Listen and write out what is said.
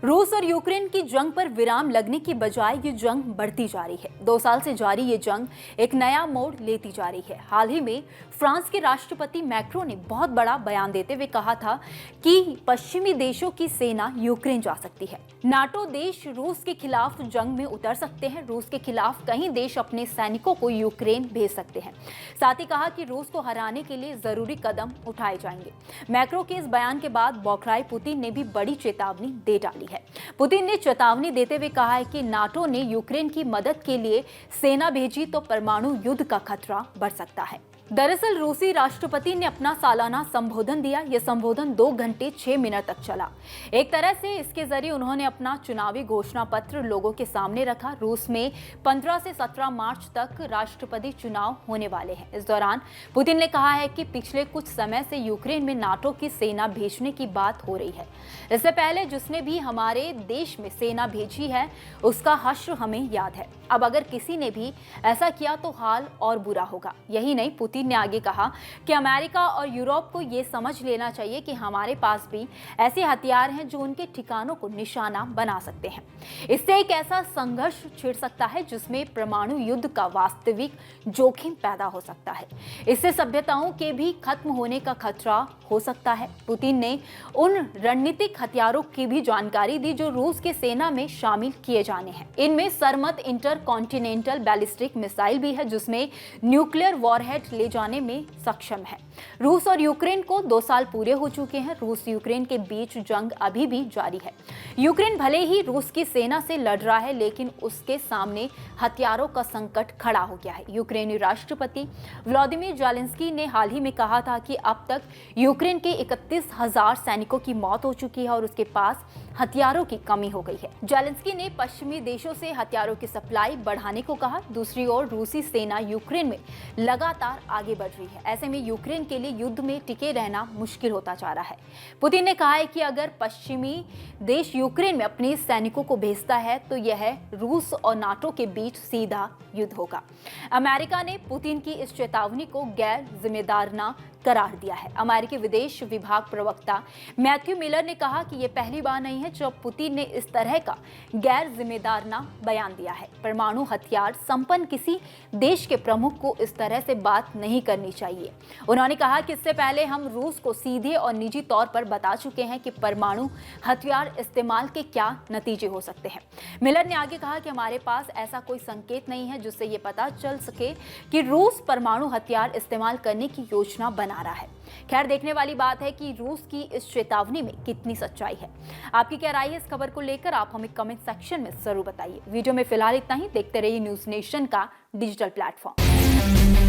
रूस और यूक्रेन की जंग पर विराम लगने की बजाय ये जंग बढ़ती जा रही है। 2 साल से जारी ये जंग एक नया मोड़ लेती जा रही है। हाल ही में फ्रांस के राष्ट्रपति मैक्रो ने बहुत बड़ा बयान देते हुए कहा था कि पश्चिमी देशों की सेना यूक्रेन जा सकती है। नाटो देश रूस के खिलाफ जंग में उतर सकते हैं। रूस के खिलाफ कई देश अपने सैनिकों को यूक्रेन भेज सकते हैं। साथ ही कहा कि रूस को हराने के लिए जरूरी कदम उठाए जाएंगे। मैक्रो के इस बयान के बाद बौखलाए पुतिन ने भी बड़ी चेतावनी दे डाली है। पुतिन ने चेतावनी देते हुए कहा है कि नाटो ने यूक्रेन की मदद के लिए सेना भेजी तो परमाणु युद्ध का खतरा बढ़ सकता है। दरअसल रूसी राष्ट्रपति ने अपना सालाना संबोधन दिया। यह संबोधन 2 घंटे 6 मिनट तक चला। एक तरह से इसके जरिए उन्होंने अपना चुनावी घोषणा पत्र लोगों के सामने रखा। रूस में 15 से 17 मार्च तक राष्ट्रपति चुनाव होने वाले हैं। इस दौरान पुतिन ने कहा है कि पिछले कुछ समय से यूक्रेन में नाटो की सेना भेजने की बात हो रही है। इससे पहले जिसने भी हमारे देश में सेना भेजी है उसका हश्र हमें याद है। अब अगर किसी ने भी ऐसा किया तो हाल और बुरा होगा। यही नहीं, पुतिन ने आगे कहा कि अमेरिका और यूरोप को ये समझ लेना चाहिए कि हमारे पास भी ऐसे हथियार हैं जो उनके ठिकानों को निशाना बना सकते हैं। इससे एक ऐसा संघर्ष छिड़ सकता है जिसमें परमाणु युद्ध का वास्तविक जोखिम पैदा हो सकता है। इससे सभ्यताओं के भी खत्म होने का खतरा हो सकता है। पुतिन ने उन रणनीतिक हथियारों की भी जानकारी दी जो रूस के सेना में शामिल किए जाने हैं। इनमें सरमत इंटरकॉन्टिनेंटल बैलिस्टिक मिसाइल भी है जिसमें न्यूक्लियर वॉरहेड ले जाने में सक्षम है। रूस और यूक्रेन को 2 साल पूरे हो चुके हैं। रूस यूक्रेन के बीच जंग अभी भी जारी है। यूक्रेन भले ही रूस की सेना से लड़ रहा है लेकिन उसके सामने हथियारों का संकट खड़ा हो गया है। यूक्रेनी राष्ट्रपति व्लादिमीर ज़ेलेंस्की ने हाल ही में कहा था कि अब तक यूक्रेन के 31,000 सैनिकों की मौत हो चुकी है और उसके पास हथियारों की कमी हो गई है। ज़ेलेंस्की ने पश्चिमी देशों से हथियारों की सप्लाई बढ़ाने को कहा। दूसरी ओर रूसी सेना यूक्रेन में लगातार आगे बढ़ रही है। ऐसे में यूक्रेन के लिए युद्ध में टिके रहना मुश्किल होता जा रहा है। पुतिन ने कहा है कि अगर पश्चिमी देश यूक्रेन में अपने सैनिकों को भेजता है तो यह रूस और नाटो के बीच सीधा युद्ध होगा। अमेरिका ने पुतिन की इस चेतावनी को गैर जिम्मेदाराना करार दिया है। अमेरिकी विदेश विभाग प्रवक्ता मैथ्यू मिलर ने कहा कि यह पहली बार नहीं है जब पुतिन ने इस तरह का गैर जिम्मेदाराना बयान दिया है। परमाणु हथियार संपन्न किसी देश के प्रमुख को इस तरह से बात नहीं करनी चाहिए। उन्होंने कहा कि इससे पहले हम रूस को सीधे और निजी तौर पर बता चुके हैं कि परमाणु हथियार इस्तेमाल के क्या नतीजे हो सकते हैं। मिलर ने आगे कहा कि हमारे पास ऐसा कोई संकेत नहीं है जिससे ये पता चल सके कि रूस परमाणु हथियार इस्तेमाल करने की योजना बना रहा है। खैर, देखने वाली बात है कि रूस की इस चेतावनी में कितनी सच्चाई है। आपकी क्या राय है इस खबर को लेकर, आप हमें कमेंट सेक्शन में जरूर बताइए। वीडियो में फिलहाल इतना ही। देखते रहिए न्यूज़ नेशन का डिजिटल प्लेटफॉर्म।